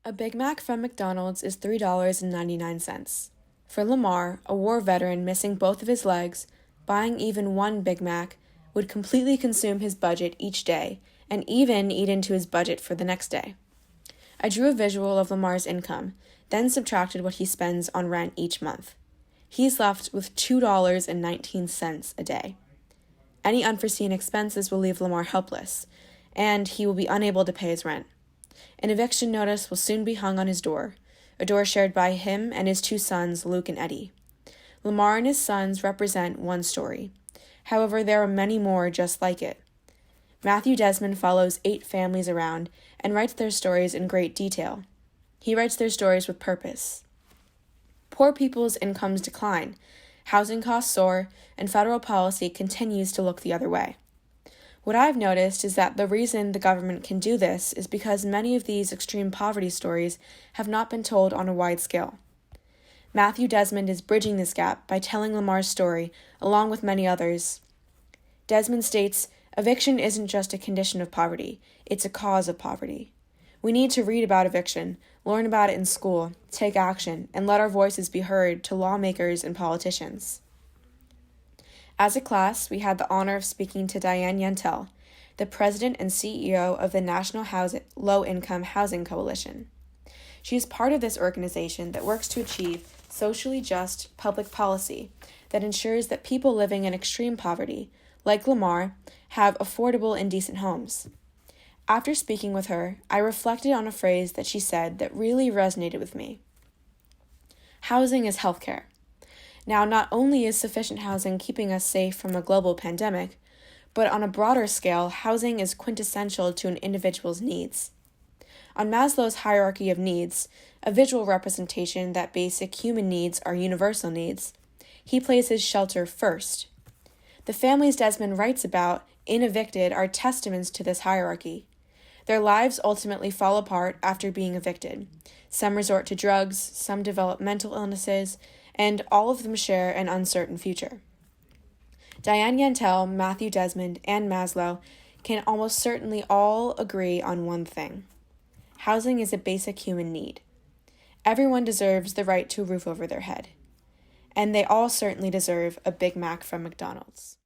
A Big Mac from McDonald's is $3.99. For Lamar, a war veteran missing both of his legs, buying even one Big Mac would completely consume his budget each day and even eat into his budget for the next day. I drew a visual of Lamar's income, then subtracted what he spends on rent each month. He's left with $2.19 a day. Any unforeseen expenses will leave Lamar helpless, and he will be unable to pay his rent. An eviction notice will soon be hung on his door, a door shared by him and his two sons, Luke and Eddie. Lamar and his sons represent one story. However, there are many more just like it. Matthew Desmond follows 8 families around and writes their stories in great detail. He writes their stories with purpose. Poor people's incomes decline, housing costs soar, and federal policy continues to look the other way. What I've noticed is that the reason the government can do this is because many of these extreme poverty stories have not been told on a wide scale. Matthew Desmond is bridging this gap by telling Lamar's story, along with many others. Desmond states, "Eviction isn't just a condition of poverty, it's a cause of poverty. We need to read about eviction, learn about it in school, take action, and let our voices be heard to lawmakers and politicians." As a class, we had the honor of speaking to Diane Yantel, the president and CEO of the National Low-Income Housing Coalition. She is part of this organization that works to achieve socially just public policy that ensures that people living in extreme poverty, like Lamar, have affordable and decent homes. After speaking with her, I reflected on a phrase that she said that really resonated with me. Housing is healthcare. Now, not only is sufficient housing keeping us safe from a global pandemic, but on a broader scale, housing is quintessential to an individual's needs. On Maslow's hierarchy of needs, a visual representation that basic human needs are universal needs, he places shelter first. The families Desmond writes about in Evicted are testaments to this hierarchy. Their lives ultimately fall apart after being evicted. Some resort to drugs, some develop mental illnesses, and all of them share an uncertain future. Diane Yantel, Matthew Desmond, and Maslow can almost certainly all agree on one thing. Housing is a basic human need. Everyone deserves the right to a roof over their head. And they all certainly deserve a Big Mac from McDonald's.